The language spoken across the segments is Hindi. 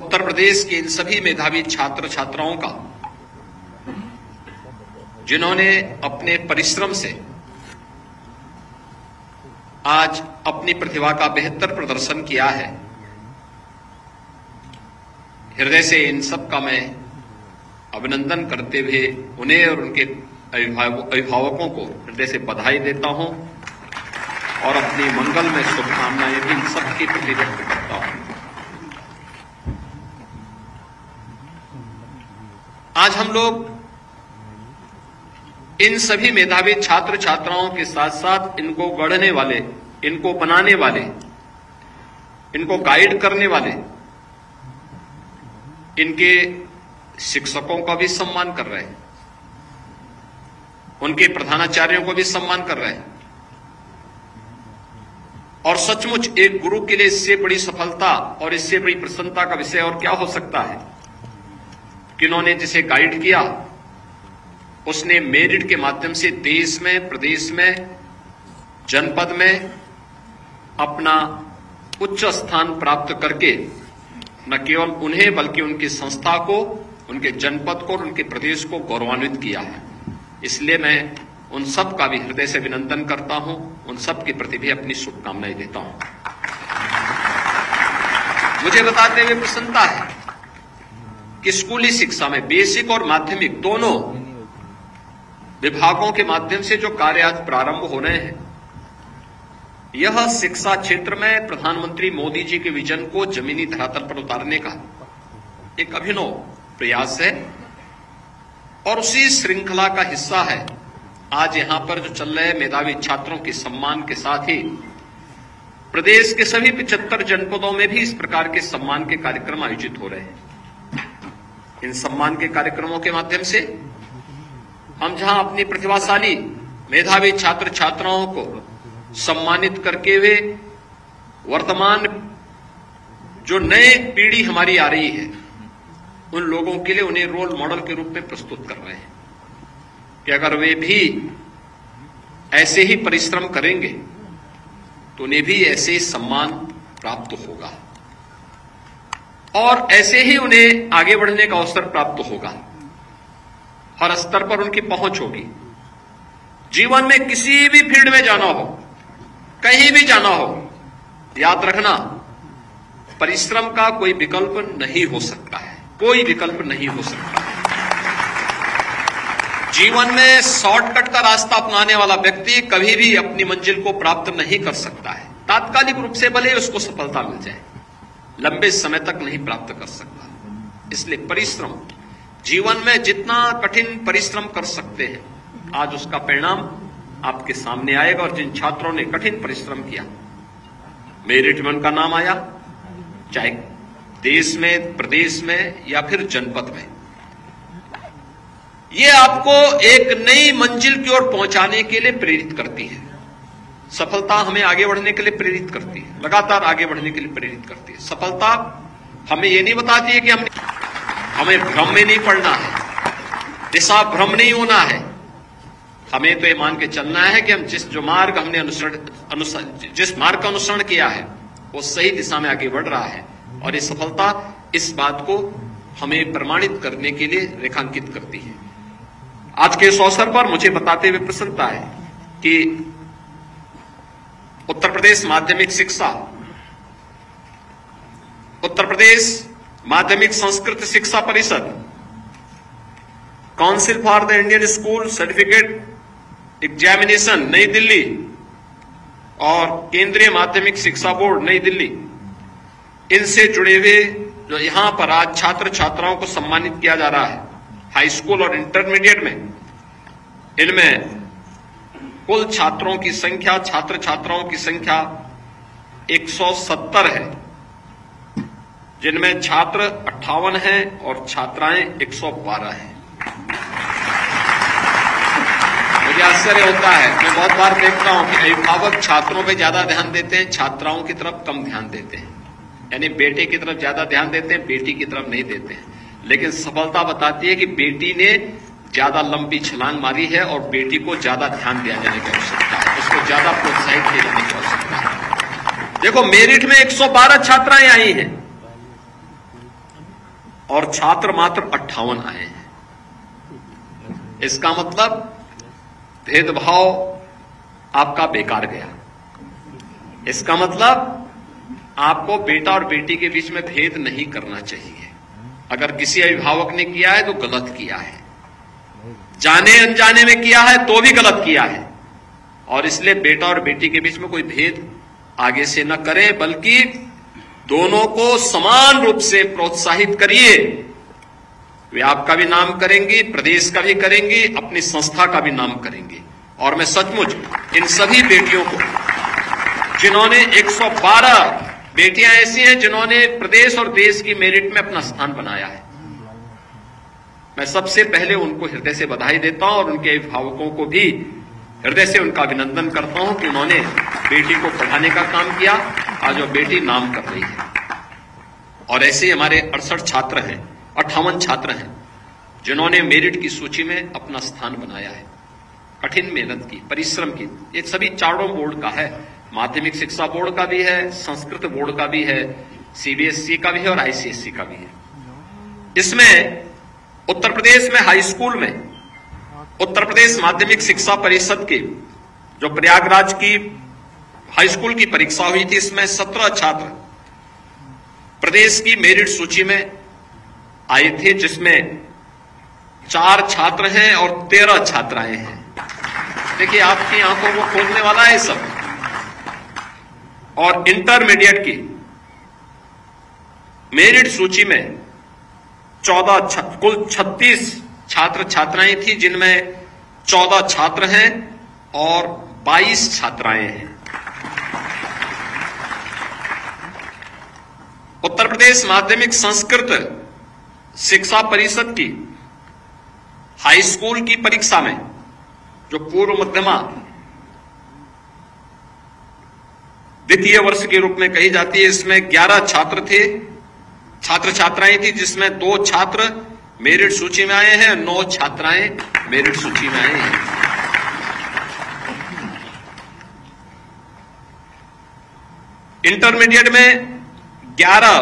उत्तर प्रदेश के इन सभी मेधावी छात्र छात्राओं का, जिन्होंने अपने परिश्रम से आज अपनी प्रतिभा का बेहतर प्रदर्शन किया है, हृदय से इन सब का मैं अभिनंदन करते हुए उन्हें और उनके अभिभावकों को हृदय से बधाई देता हूं और अपनी मंगल में शुभकामनाएं भी इन सबके प्रति व्यक्त करता हूं। आज हम लोग इन सभी मेधावी छात्र छात्राओं के साथ साथ इनको गढ़ने वाले, इनको बनाने वाले, इनको गाइड करने वाले इनके शिक्षकों का भी सम्मान कर रहे हैं, उनके प्रधानाचार्यों को भी सम्मान कर रहे हैं। और सचमुच एक गुरु के लिए इससे बड़ी सफलता और इससे बड़ी प्रसन्नता का विषय और क्या हो सकता है कि उन्होंने जिसे गाइड किया उसने मेरिट के माध्यम से देश में, प्रदेश में, जनपद में अपना उच्च स्थान प्राप्त करके न केवल उन्हें बल्कि उनकी संस्था को, उनके जनपद को और उनके प्रदेश को गौरवान्वित किया है। इसलिए मैं उन सब का भी हृदय से अभिनंदन करता हूं, उन सब के प्रति भी अपनी शुभकामनाएं देता हूं। मुझे बताते हुए प्रसन्नता है कि स्कूली शिक्षा में बेसिक और माध्यमिक दोनों विभागों के माध्यम से जो कार्य आज प्रारंभ हो रहे हैं, यह शिक्षा क्षेत्र में प्रधानमंत्री मोदी जी के विजन को जमीनी धरातल पर उतारने का एक अभिनव प्रयास है और उसी श्रृंखला का हिस्सा है आज यहां पर जो चल रहे मेधावी छात्रों के सम्मान के साथ ही प्रदेश के सभी 75 जनपदों में भी इस प्रकार के सम्मान के कार्यक्रम आयोजित हो रहे हैं। इन सम्मान के कार्यक्रमों के माध्यम से हम जहां अपनी प्रतिभाशाली मेधावी छात्र छात्राओं को सम्मानित करके हुए वर्तमान जो नई पीढ़ी हमारी आ रही है उन लोगों के लिए उन्हें रोल मॉडल के रूप में प्रस्तुत कर रहे हैं कि अगर वे भी ऐसे ही परिश्रम करेंगे तो उन्हें भी ऐसे ही सम्मान प्राप्त होगा और ऐसे ही उन्हें आगे बढ़ने का अवसर प्राप्त होगा। हर स्तर पर उनकी पहुंच होगी। जीवन में किसी भी फील्ड में जाना हो, कहीं भी जाना हो, याद रखना परिश्रम का कोई विकल्प नहीं हो सकता है, कोई विकल्प नहीं हो सकता। जीवन में शॉर्टकट का रास्ता अपनाने वाला व्यक्ति कभी भी अपनी मंजिल को प्राप्त नहीं कर सकता है। तात्कालिक रूप से भले उसको सफलता मिल जाए, लंबे समय तक नहीं प्राप्त कर सकता। इसलिए परिश्रम, जीवन में जितना कठिन परिश्रम कर सकते हैं आज उसका परिणाम आपके सामने आएगा। और जिन छात्रों ने कठिन परिश्रम किया, मेरिट में उनका नाम आया, चाहे देश में, प्रदेश में या फिर जनपद में, ये आपको एक नई मंजिल की ओर पहुंचाने के लिए प्रेरित करती है। सफलता हमें आगे बढ़ने के लिए प्रेरित करती है, लगातार आगे बढ़ने के लिए प्रेरित करती है। सफलता हमें ये नहीं बताती है कि हमें भ्रम में नहीं पड़ना है, दिशा भ्रम नहीं होना है। हमें तो ये मान के चलना है कि हम जिस मार्ग का अनुसरण किया है वो सही दिशा में आगे बढ़ रहा है और ये सफलता इस बात को हमें प्रमाणित करने के लिए रेखांकित करती है। आज के इस अवसर पर मुझे बताते हुए प्रसन्नता है कि उत्तर प्रदेश माध्यमिक शिक्षा, उत्तर प्रदेश माध्यमिक संस्कृत शिक्षा परिषद, council for the Indian school certificate examination नई दिल्ली और केंद्रीय माध्यमिक शिक्षा बोर्ड नई दिल्ली, इनसे जुड़े हुए जो यहां पर आज छात्र छात्राओं को सम्मानित किया जा रहा है हाई स्कूल और इंटरमीडिएट में, इनमें कुल छात्रों की संख्या, छात्र छात्राओं की संख्या 170 है, जिनमें छात्र 58 हैं और छात्राएं 112 हैं। मुझे आश्चर्य होता है, मैं बहुत बार देखता हूं कि अभिभावक छात्रों पे ज्यादा ध्यान देते हैं, छात्राओं की तरफ कम ध्यान देते हैं, यानी बेटे की तरफ ज्यादा ध्यान देते हैं, बेटी की तरफ नहीं देते हैं। लेकिन सफलता बताती है कि बेटी ने ज्यादा लंबी छलांग मारी है और बेटी को ज्यादा ध्यान दिया जाने की आवश्यकता है, उसको ज्यादा प्रोत्साहित किए जाने की आवश्यकता है। देखो, मेरिट में 112 छात्राएं आई हैं और छात्र मात्र 58 आए हैं। इसका मतलब भेदभाव आपका बेकार गया। इसका मतलब आपको बेटा और बेटी के बीच में भेद नहीं करना चाहिए। अगर किसी अभिभावक ने किया है तो गलत किया है, जाने अनजाने में किया है तो भी गलत किया है। और इसलिए बेटा और बेटी के बीच में कोई भेद आगे से न करें, बल्कि दोनों को समान रूप से प्रोत्साहित करिए। वे आपका भी नाम करेंगी, प्रदेश का भी करेंगी, अपनी संस्था का भी नाम करेंगी। और मैं सचमुच इन सभी बेटियों को, जिन्होंने 112 बेटियां ऐसी हैं जिन्होंने प्रदेश और देश की मेरिट में अपना स्थान बनाया है, मैं सबसे पहले उनको हृदय से बधाई देता हूं और उनके अभिभावकों को भी हृदय से उनका अभिनंदन करता हूं कि उन्होंने बेटी को पढ़ाने का काम किया। आज वो बेटी नाम कर रही है। और ऐसे ही हमारे 68 छात्र हैं, 58 छात्र हैं जिन्होंने मेरिट की सूची में अपना स्थान बनाया है। कठिन मेहनत की, परिश्रम की। ये सभी चारों बोर्ड का है, माध्यमिक शिक्षा बोर्ड का भी है, संस्कृत बोर्ड का भी है, सीबीएसई का भी है और आईसीएसई का भी है। इसमें उत्तर प्रदेश में हाई स्कूल में उत्तर प्रदेश माध्यमिक शिक्षा परिषद की जो प्रयागराज की हाई स्कूल की परीक्षा हुई थी, इसमें 17 छात्र प्रदेश की मेरिट सूची में आए थे, जिसमें 4 छात्र हैं और 13 छात्राएं हैं। देखिए, आपकी आंखों को खोलने वाला है सब। और इंटरमीडिएट की मेरिट सूची में 14 कुल 36 छात्र छात्राएं थी, जिनमें 14 छात्र हैं और 22 छात्राएं हैं। उत्तर प्रदेश माध्यमिक संस्कृत शिक्षा परिषद की हाई स्कूल की परीक्षा में जो पूर्व मध्यमा द्वितीय वर्ष के रूप में कही जाती है, इसमें 11 छात्र थे, छात्र छात्राएं थी, जिसमें 2 छात्र मेरिट सूची में आए हैं, 9 छात्राएं मेरिट सूची में आए हैं। इंटरमीडिएट में 11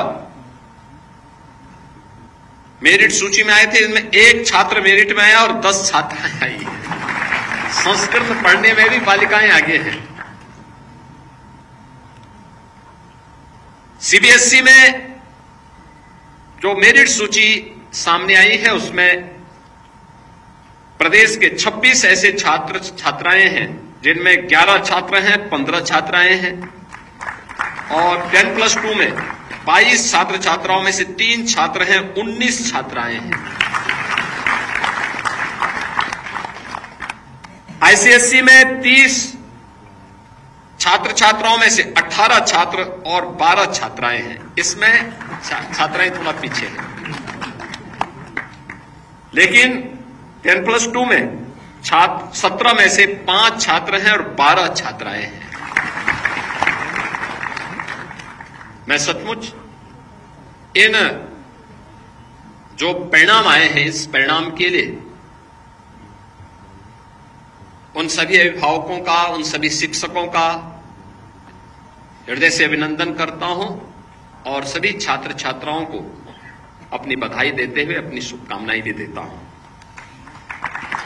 मेरिट सूची में आए थे, इनमें 1 छात्र मेरिट में आया और 10 छात्राएं आई हैं। संस्कृत पढ़ने में भी बालिकाएं आगे हैं। सीबीएसई में जो मेरिट सूची सामने आई है, उसमें प्रदेश के 26 ऐसे छात्र छात्राएं हैं, जिनमें 11 छात्र हैं, 15 छात्राएं हैं। और 10+2 में 22 छात्र छात्राओं में से 3 छात्र हैं, 19 छात्राएं हैं। आईसीएसई में 30 छात्र छात्राओं में से 18 छात्र और 12 छात्राएं हैं। इसमें छात्राएं थोड़ा पीछे हैं, लेकिन 10+2 में 17 में से 5 छात्र हैं और 12 छात्राएं हैं। मैं सचमुच इन जो परिणाम आए हैं, इस परिणाम के लिए उन सभी अभिभावकों का, उन सभी शिक्षकों का हृदय से अभिनंदन करता हूं और सभी छात्र छात्राओं को अपनी बधाई देते हुए अपनी शुभकामनाएं भी देता हूं।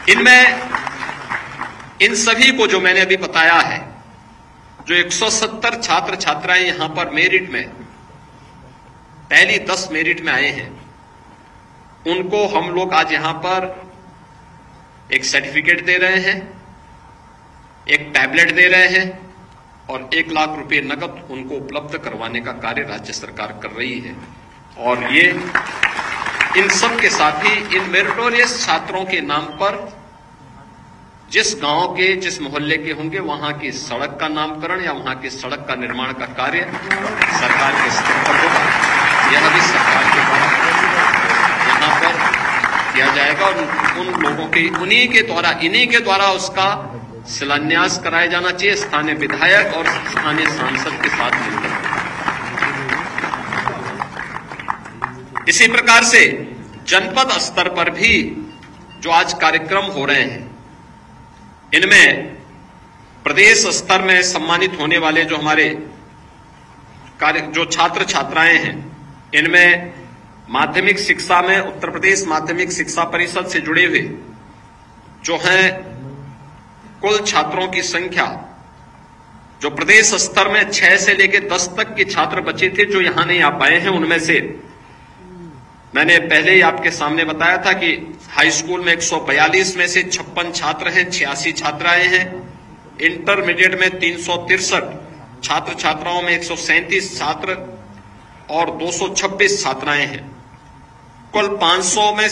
इनमें इन सभी को जो मैंने अभी बताया है, जो 170 छात्र छात्राएं यहां पर मेरिट में पहली 10 मेरिट में आए हैं, उनको हम लोग आज यहां पर एक सर्टिफिकेट दे रहे हैं, एक टैबलेट दे रहे हैं और 1 लाख रुपए नकद उनको उपलब्ध करवाने का कार्य राज्य सरकार कर रही है। और ये इन सब के साथ ही इन मेरिटोरियस छात्रों के नाम पर जिस गांव के, जिस मोहल्ले के होंगे, वहां की सड़क का नामकरण या वहां की सड़क का निर्माण का कार्य सरकार के स्तर पर होगा। यह भी सरकार के द्वारा यहां पर किया जाएगा और उन लोगों के इन्हीं के द्वारा उसका शिलान्यास कराया जाना चाहिए, स्थानीय विधायक और स्थानीय सांसद के साथ मिलकर। इसी प्रकार से जनपद स्तर पर भी जो आज कार्यक्रम हो रहे हैं, इनमें प्रदेश स्तर में सम्मानित होने वाले जो हमारे जो छात्र छात्राएं हैं, इनमें माध्यमिक शिक्षा में उत्तर प्रदेश माध्यमिक शिक्षा परिषद से जुड़े हुए जो हैं कुल छात्रों की संख्या, जो प्रदेश स्तर में 6 से लेकर 10 तक के छात्र बचे थे जो यहां नहीं आ पाए हैं, उनमें से मैंने पहले ही आपके सामने बताया था कि हाई स्कूल में 142 में से 56 छात्र हैं, 86 छात्राएं हैं। इंटरमीडिएट में 363 छात्र छात्राओं में 137 छात्र और 226 छात्राएं हैं। कुल 505 में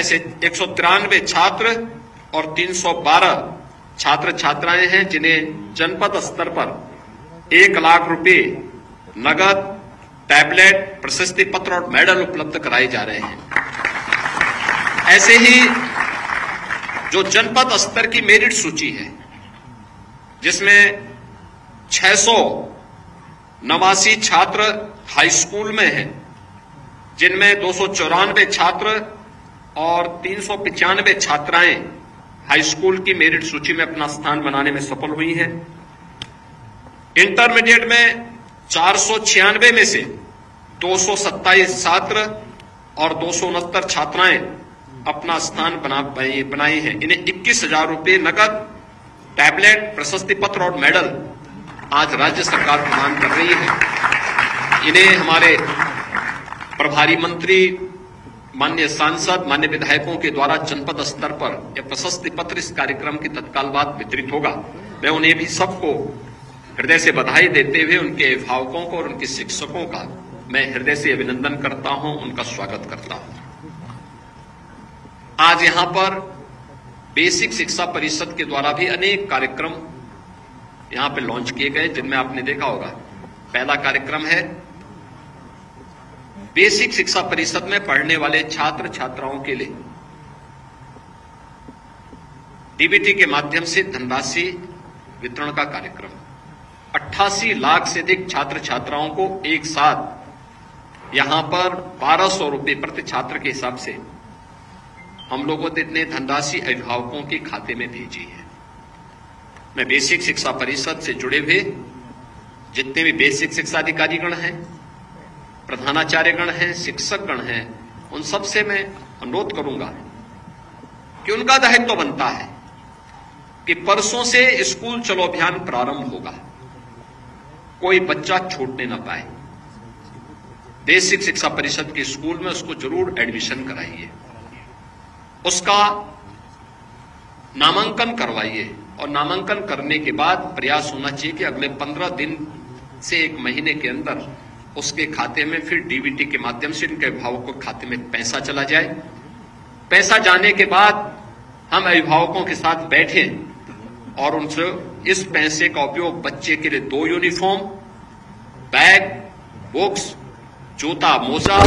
से 193 छात्र और 312 छात्र छात्राएं हैं जिन्हें जनपद स्तर पर 1 लाख रुपए नगद, टैबलेट, प्रशस्ति पत्र और मेडल उपलब्ध कराए जा रहे हैं। ऐसे ही जो जनपद स्तर की मेरिट सूची है जिसमें 689 छात्र हाई स्कूल में हैं, जिनमें 294 छात्र और 395 छात्राएं हाई स्कूल की मेरिट सूची में अपना स्थान बनाने में सफल हुई हैं। इंटरमीडिएट में 496 में से 227 छात्र और 269 छात्राएं अपना स्थान बनाई हैं। इन्हें 21,000 रुपए नगद, टैबलेट, प्रशस्ति पत्र और मेडल आज राज्य सरकार प्रदान कर रही है। इन्हें हमारे प्रभारी मंत्री, माननीय सांसद, माननीय विधायकों के द्वारा जनपद स्तर पर यह प्रशस्ति पत्र इस कार्यक्रम की तत्काल बाद वितरित होगा। मैं उन्हें भी सबको हृदय से बधाई देते हुए उनके अभिभावकों को और उनके शिक्षकों का मैं हृदय से अभिनंदन करता हूं, उनका स्वागत करता हूं। आज यहां पर बेसिक शिक्षा परिषद के द्वारा भी अनेक कार्यक्रम यहां पे लॉन्च किए गए, जिनमें आपने देखा होगा पहला कार्यक्रम है बेसिक शिक्षा परिषद में पढ़ने वाले छात्र छात्राओं के लिए डीबीटी के माध्यम से धनराशि वितरण का कार्यक्रम। 88 लाख से अधिक छात्र छात्राओं को एक साथ यहां पर 1200 रुपए प्रति छात्र के हिसाब से हम लोगों ने धनराशि अभिभावकों के खाते में भेजी है। मैं बेसिक शिक्षा परिषद से जुड़े हुए जितने भी बेसिक शिक्षा अधिकारीगण हैं, प्रधानाचार्यगण हैं, शिक्षकगण हैं, उन सब से मैं अनुरोध करूंगा कि उनका दायित्व बनता है कि परसों से स्कूल चलो अभियान प्रारंभ होगा, कोई बच्चा छूटने न पाए। बेसिक शिक्षा परिषद के स्कूल में उसको जरूर एडमिशन कराइए, उसका नामांकन करवाइए और नामांकन करने के बाद प्रयास होना चाहिए कि अगले 15 दिन से 1 महीने के अंदर उसके खाते में फिर डीबीटी के माध्यम से उनके अभिभावकों के खाते में पैसा चला जाए। पैसा जाने के बाद हम अभिभावकों के साथ बैठें और उनसे इस पैसे का उपयोग बच्चे के लिए 2 यूनिफॉर्म, बैग, बुक्स, जूता, मोजा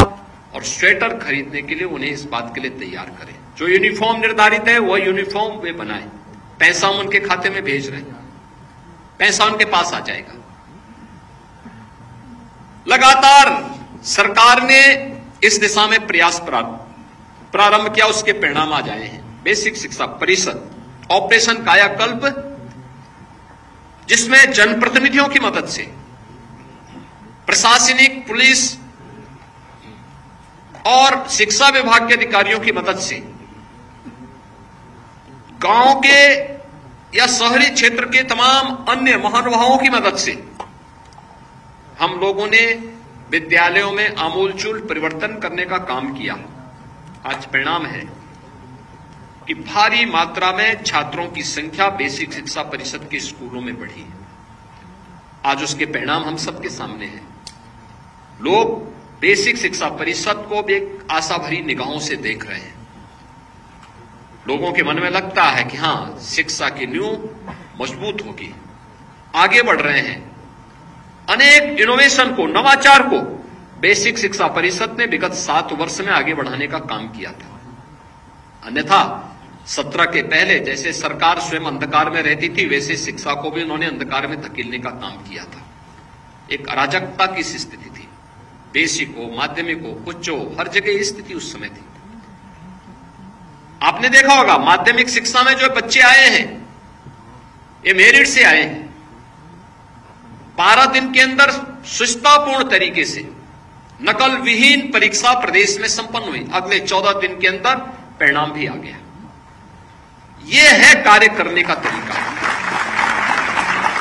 और स्वेटर खरीदने के लिए उन्हें इस बात के लिए तैयार करें। जो यूनिफॉर्म निर्धारित है वह यूनिफॉर्म वे बनाएं। पैसा हम उनके खाते में भेज रहे हैं, पैसा उनके पास आ जाएगा। लगातार सरकार ने इस दिशा में प्रयास प्रारंभ किया, उसके परिणाम आ जाए हैं। बेसिक शिक्षा परिषद ऑपरेशन कायाकल्प, जिसमें जनप्रतिनिधियों की मदद से, प्रशासनिक, पुलिस और शिक्षा विभाग के अधिकारियों की मदद से गांव के या शहरी क्षेत्र के तमाम अन्य महानुभावों की मदद से हम लोगों ने विद्यालयों में आमूलचूल परिवर्तन करने का काम किया। आज परिणाम है कि भारी मात्रा में छात्रों की संख्या बेसिक शिक्षा परिषद के स्कूलों में बढ़ी है। आज उसके परिणाम हम सबके सामने हैं। लोग बेसिक शिक्षा परिषद को भी एक आशा भरी निगाहों से देख रहे हैं। लोगों के मन में लगता है कि हां, शिक्षा की नींव मजबूत होगी। आगे बढ़ रहे हैं। अनेक इनोवेशन को, नवाचार को बेसिक शिक्षा परिषद ने विगत 7 वर्ष में आगे बढ़ाने का काम किया था। अन्यथा 17 के पहले जैसे सरकार स्वयं अंधकार में रहती थी, वैसे शिक्षा को भी उन्होंने अंधकार में धकेलने का काम किया था। एक अराजकता की स्थिति थी। बेसिक हो, माध्यमिक हो, उच्च हो, हर जगह ये स्थिति उस समय थी। आपने देखा होगा माध्यमिक शिक्षा में जो बच्चे आए हैं, ये मेरिट से आए हैं। 12 दिन के अंदर सुचितापूर्ण तरीके से नकल विहीन परीक्षा प्रदेश में संपन्न हुई। अगले 14 दिन के अंदर परिणाम भी आ गया। यह है कार्य करने का तरीका।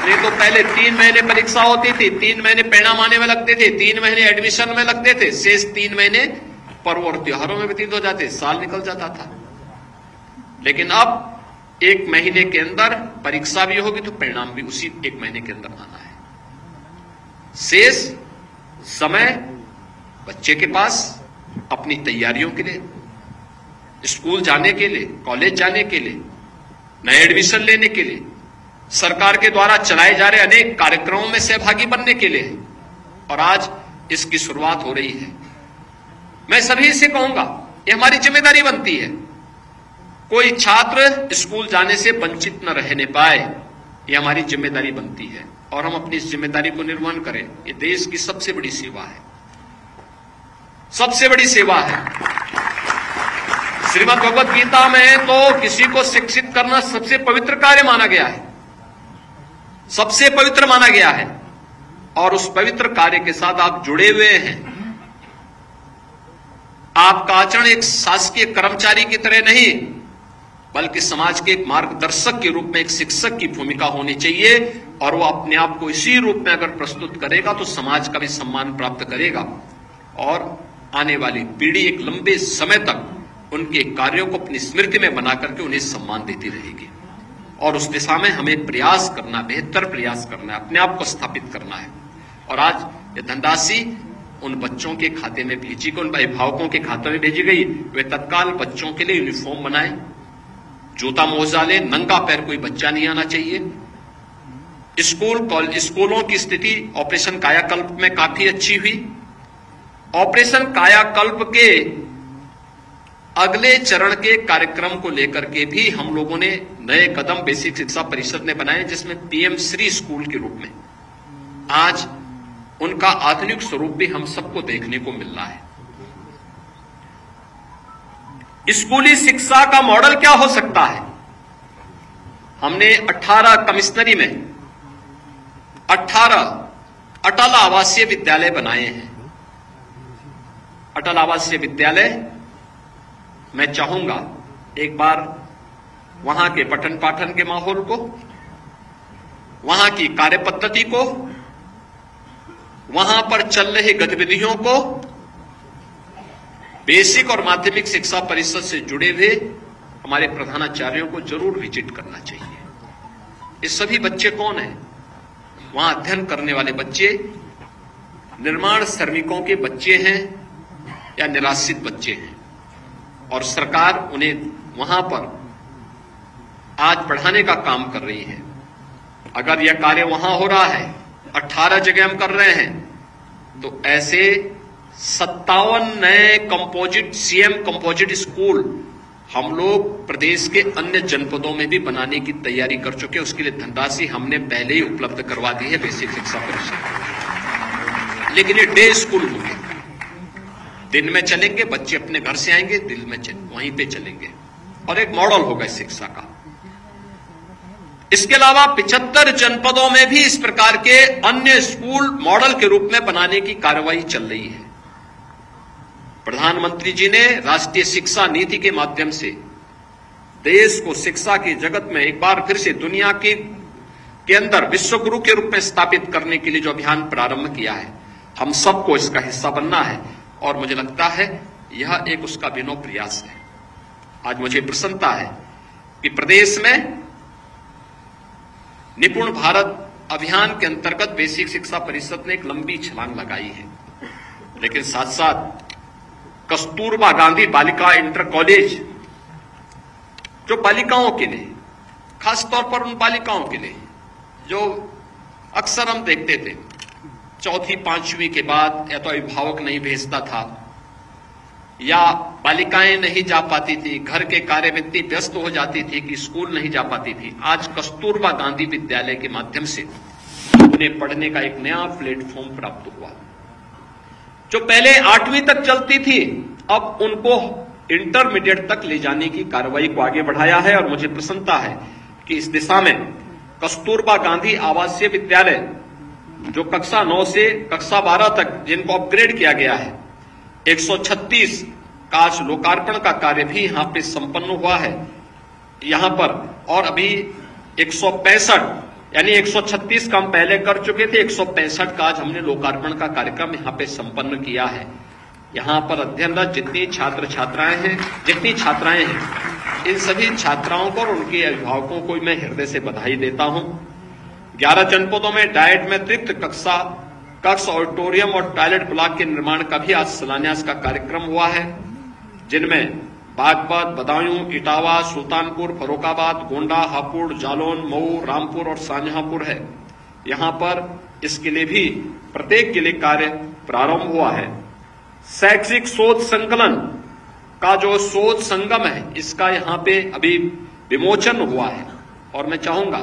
नहीं तो पहले 3 महीने परीक्षा होती थी, 3 महीने परिणाम आने में लगते थे, 3 महीने एडमिशन में लगते थे, शेष 3 महीने पर्व और त्योहारों में व्यतीत हो जाते, साल निकल जाता था। लेकिन अब 1 महीने के अंदर परीक्षा भी होगी तो परिणाम भी उसी 1 महीने के अंदर आना है। शेष समय बच्चे के पास अपनी तैयारियों के लिए, स्कूल जाने के लिए, कॉलेज जाने के लिए, नए एडमिशन लेने के लिए, सरकार के द्वारा चलाए जा रहे अनेक कार्यक्रमों में सहभागी बनने के लिए, और आज इसकी शुरुआत हो रही है। मैं सभी से कहूंगा, यह हमारी जिम्मेदारी बनती है। कोई छात्र स्कूल जाने से वंचित न रहने पाए, यह हमारी जिम्मेदारी बनती है, और हम अपनी इस जिम्मेदारी को निर्वहन करें। यह देश की सबसे बड़ी सेवा है, सबसे बड़ी सेवा है। श्रीमद् भगवत गीता में तो किसी को शिक्षित करना सबसे पवित्र कार्य माना गया है, सबसे पवित्र माना गया है, और उस पवित्र कार्य के साथ आप जुड़े हुए हैं। आपका आचरण एक शासकीय कर्मचारी की तरह नहीं, बल्कि समाज के एक मार्गदर्शक के रूप में एक शिक्षक की भूमिका होनी चाहिए, और वो अपने आप को इसी रूप में अगर प्रस्तुत करेगा तो समाज का भी सम्मान प्राप्त करेगा, और आने वाली पीढ़ी एक लंबे समय तक उनके कार्यों को अपनी स्मृति में बना करके उन्हें सम्मान देती रहेगी। और उस दिशा में हमें प्रयास करना, बेहतर प्रयास करना है, अपने आप को स्थापित करना है। और आज ये धनराशि उन बच्चों के खाते में भेजी गई, उन अभिभावकों के खाते में भेजी गई। वे तत्काल बच्चों के लिए यूनिफॉर्म बनाए, जूता मोजा ले, नंगा पैर कोई बच्चा नहीं आना चाहिए। स्कूलों की स्थिति ऑपरेशन कायाकल्प में काफी अच्छी हुई। ऑपरेशन कायाकल्प के अगले चरण के कार्यक्रम को लेकर के भी हम लोगों ने नए कदम बेसिक शिक्षा परिषद ने बनाए, जिसमें पीएम श्री स्कूल के रूप में आज उनका आधुनिक स्वरूप भी हम सबको देखने को मिल रहा है। स्कूली शिक्षा का मॉडल क्या हो सकता है? हमने 18 कमिश्नरी में 18 अटल आवासीय विद्यालय बनाए हैं। अटल आवासीय विद्यालय, मैं चाहूंगा एक बार वहां के पठन पाठन के माहौल को, वहां की कार्य पद्धति को, वहां पर चल रही गतिविधियों को बेसिक और माध्यमिक शिक्षा परिषद से जुड़े हुए हमारे प्रधानाचार्यों को जरूर विजिट करना चाहिए। ये सभी बच्चे कौन हैं? वहां अध्ययन करने वाले बच्चे निर्माण श्रमिकों के बच्चे हैं या निराश्रित बच्चे हैं, और सरकार उन्हें वहां पर आज पढ़ाने का काम कर रही है। अगर यह कार्य वहां हो रहा है, 18 जगह हम कर रहे हैं, तो ऐसे 57 नए कंपोजिट सीएम कंपोजिट स्कूल हम लोग प्रदेश के अन्य जनपदों में भी बनाने की तैयारी कर चुके हैं। उसके लिए धनराशि हमने पहले ही उपलब्ध करवा दी है बेसिक शिक्षा परिषद। लेकिन ये डे स्कूल होंगे, दिन में चलेंगे, बच्चे अपने घर से आएंगे, दिन में वहीं पे चलेंगे, और एक मॉडल होगा इस शिक्षा का। इसके अलावा 75 जनपदों में भी इस प्रकार के अन्य स्कूल मॉडल के रूप में बनाने की कार्रवाई चल रही है। प्रधानमंत्री जी ने राष्ट्रीय शिक्षा नीति के माध्यम से देश को शिक्षा के जगत में एक बार फिर से दुनिया के अंदर विश्व गुरु के रूप में स्थापित करने के लिए जो अभियान प्रारंभ किया है, हम सबको इसका हिस्सा बनना है, और मुझे लगता है यह एक उसका अभिनव प्रयास है। आज मुझे प्रसन्नता है कि प्रदेश में निपुण भारत अभियान के अंतर्गत बेसिक शिक्षा परिषद ने एक लंबी छलांग लगाई है, लेकिन साथ साथ कस्तूरबा गांधी बालिका इंटर कॉलेज, जो बालिकाओं के लिए, खासतौर पर उन बालिकाओं के लिए जो अक्सर हम देखते थे चौथी पांचवी के बाद या तो अभिभावक नहीं भेजता था, या बालिकाएं नहीं जा पाती थी, घर के कार्य में इतनी व्यस्त हो जाती थी कि स्कूल नहीं जा पाती थी। आज कस्तूरबा गांधी विद्यालय के माध्यम से उन्हें पढ़ने का एक नया प्लेटफॉर्म प्राप्त हुआ। जो पहले 8वीं तक चलती थी, अब उनको इंटरमीडिएट तक ले जाने की कार्रवाई को आगे बढ़ाया है, और मुझे प्रसन्नता है कि इस दिशा में कस्तूरबा गांधी आवासीय विद्यालय जो कक्षा 9 से कक्षा 12 तक जिनको अपग्रेड किया गया है, 136 का आज लोकार्पण का कार्य भी यहां पे संपन्न हुआ है यहां पर। और अभी 165 यानी 136 का हम पहले कर चुके थे, 165 का आज हमने लोकार्पण का कार्यक्रम यहां पे संपन्न किया है। यहां पर अध्ययनरत जितनी छात्र छात्राएं हैं, इन सभी छात्राओं को और उनके अभिभावकों को मैं हृदय से बधाई देता हूं। 11 जनपदों में डायट में अतिरिक्त कक्ष, ऑडिटोरियम और टॉयलेट ब्लॉक के निर्माण का भी आज शिलान्यास का कार्यक्रम हुआ है, जिनमें बागपत, बदायूं, इटावा, सुल्तानपुर, फर्रुखाबाद, गोंडा, हापुड़, जालौन, मऊ, रामपुर और शाहजहांपुर है। यहां पर इसके लिए भी प्रत्येक के लिए कार्य प्रारंभ हुआ है। शैक्षिक शोध संकलन का जो शोध संगम है, इसका यहां पे अभी विमोचन हुआ है और मैं चाहूंगा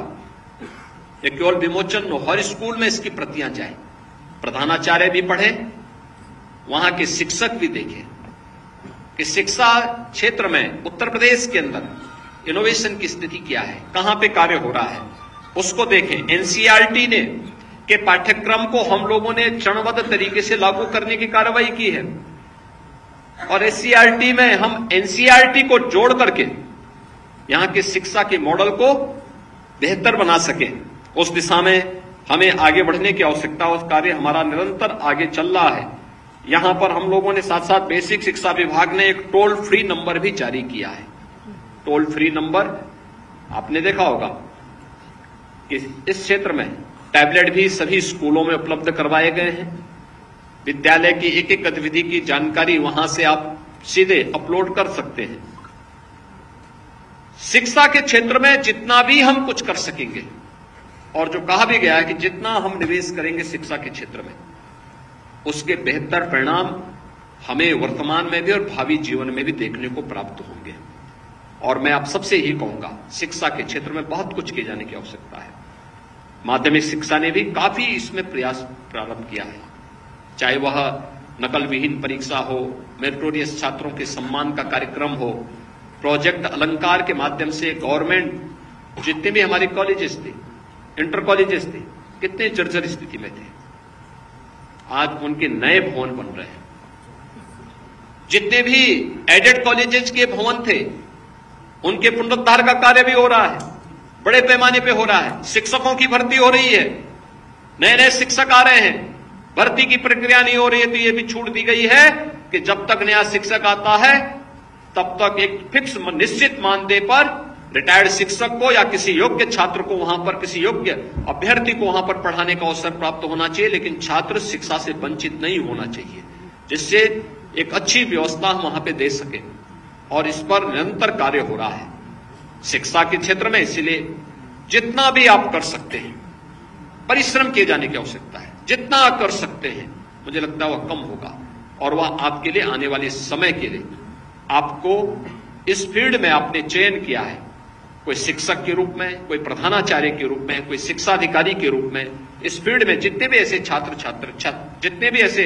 ये केवल विमोचन हो, हर स्कूल में इसकी प्रतियां जाए, प्रधानाचार्य भी पढ़े, वहां के शिक्षक भी देखें कि शिक्षा क्षेत्र में उत्तर प्रदेश के अंदर इनोवेशन की स्थिति क्या है, कहां पे कार्य हो रहा है, उसको देखें। एनसीईआरटी ने के पाठ्यक्रम को हम लोगों ने चरणबद्ध तरीके से लागू करने की कार्रवाई की है और एससीईआरटी में हम एनसीईआरटी को जोड़ करके यहां के शिक्षा के मॉडल को बेहतर बना सके, उस दिशा में हमें आगे बढ़ने की आवश्यकता। उस कार्य हमारा निरंतर आगे चल रहा है। यहां पर हम लोगों ने साथ साथ बेसिक शिक्षा विभाग ने एक टोल फ्री नंबर भी जारी किया है। टोल फ्री नंबर आपने देखा होगा कि इस क्षेत्र में टैबलेट भी सभी स्कूलों में उपलब्ध करवाए गए हैं। विद्यालय की एक एक गतिविधि की जानकारी वहां से आप सीधे अपलोड कर सकते हैं। शिक्षा के क्षेत्र में जितना भी हम कुछ कर सकेंगे और जो कहा भी गया है कि जितना हम निवेश करेंगे शिक्षा के क्षेत्र में, उसके बेहतर परिणाम हमें वर्तमान में भी और भावी जीवन में भी देखने को प्राप्त होंगे। और मैं आप सबसे ही कहूंगा, शिक्षा के क्षेत्र में बहुत कुछ किए जाने की आवश्यकता है। माध्यमिक शिक्षा ने भी काफी इसमें प्रयास प्रारंभ किया है, चाहे वह नकल विहीन परीक्षा हो, मेरिटोरियस छात्रों के सम्मान का कार्यक्रम हो, प्रोजेक्ट अलंकार के माध्यम से गवर्नमेंट जितने भी हमारे कॉलेजेस थे, इंटर कॉलेजेस थे, कितने जर्जर स्थिति में थे, आज उनके नए भवन बन रहे हैं। जितने भी एडेड कॉलेजेस के भवन थे, उनके पुनरुद्धार का कार्य भी हो रहा है, बड़े पैमाने पे हो रहा है। शिक्षकों की भर्ती हो रही है, नए नए शिक्षक आ रहे हैं, भर्ती की प्रक्रिया नहीं हो रही है, तो ये भी छूट दी गई है कि जब तक नया शिक्षक आता है तब तक एक फिक्स निश्चित मानदेय पर रिटायर्ड शिक्षक को या किसी योग्य छात्र को वहां पर, किसी योग्य अभ्यर्थी को वहां पर पढ़ाने का अवसर प्राप्त होना चाहिए, लेकिन छात्र शिक्षा से वंचित नहीं होना चाहिए, जिससे एक अच्छी व्यवस्था हम वहां पे दे सके। और इस पर निरंतर कार्य हो रहा है शिक्षा के क्षेत्र में। इसलिए जितना भी आप कर सकते हैं, परिश्रम किए जाने की आवश्यकता है। जितना कर सकते हैं, मुझे लगता है वह कम होगा और वह आपके लिए आने वाले समय के लिए, आपको इस फील्ड में आपने चयन किया है, कोई शिक्षक के रूप में, कोई प्रधानाचार्य के रूप में, कोई शिक्षा अधिकारी के रूप में, इस फील्ड में जितने भी ऐसे जितने भी ऐसे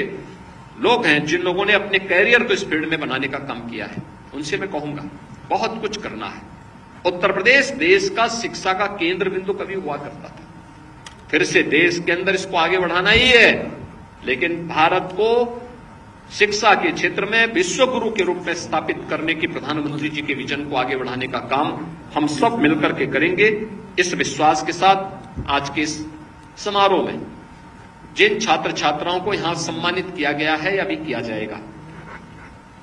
लोग हैं जिन लोगों ने अपने कैरियर को इस फील्ड में बनाने का काम किया है, उनसे मैं कहूंगा बहुत कुछ करना है। उत्तर प्रदेश देश का शिक्षा का केंद्र बिंदु कभी हुआ करता था, फिर से देश के अंदर इसको आगे बढ़ाना ही है, लेकिन भारत को शिक्षा के क्षेत्र में विश्व गुरु के रूप में स्थापित करने की प्रधानमंत्री जी के विजन को आगे बढ़ाने का काम हम सब मिलकर के करेंगे। इस विश्वास के साथ आज के इस समारोह में जिन छात्र छात्राओं को यहां सम्मानित किया गया है या भी किया जाएगा,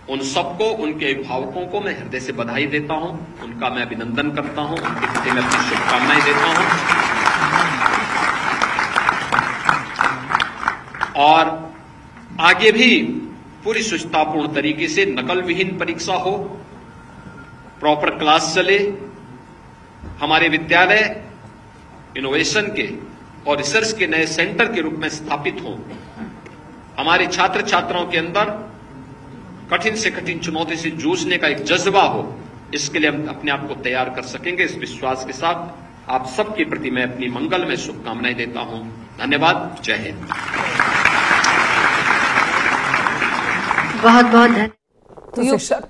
उन सबको, उनके अभिभावकों को मैं हृदय से बधाई देता हूं, उनका मैं अभिनंदन करता हूं, उनके प्रति मैं अपनी शुभकामनाएं देता हूं। और आगे भी पूरी सुचितापूर्ण तरीके से नकल विहीन परीक्षा हो, प्रॉपर क्लास चले, हमारे विद्यालय इनोवेशन के और रिसर्च के नए सेंटर के रूप में स्थापित हो, हमारे छात्र छात्राओं के अंदर कठिन से कठिन चुनौती से जूझने का एक जज्बा हो, इसके लिए हम अपने आप को तैयार कर सकेंगे। इस विश्वास के साथ आप सबके प्रति मैं अपनी मंगलमय शुभकामनाएं देता हूं। धन्यवाद। जय हिंद। बहुत बहुत धन्यवाद। तो शिक्षक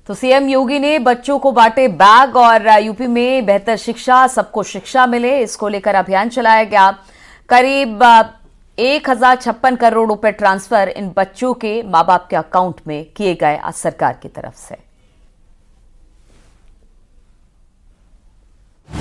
तो सीएम योगी ने बच्चों को बांटे बैग और यूपी में बेहतर शिक्षा, सबको शिक्षा मिले, इसको लेकर अभियान चलाया गया। करीब 1056 करोड़ रुपए ट्रांसफर इन बच्चों के मां बाप के अकाउंट में किए गए सरकार की तरफ से।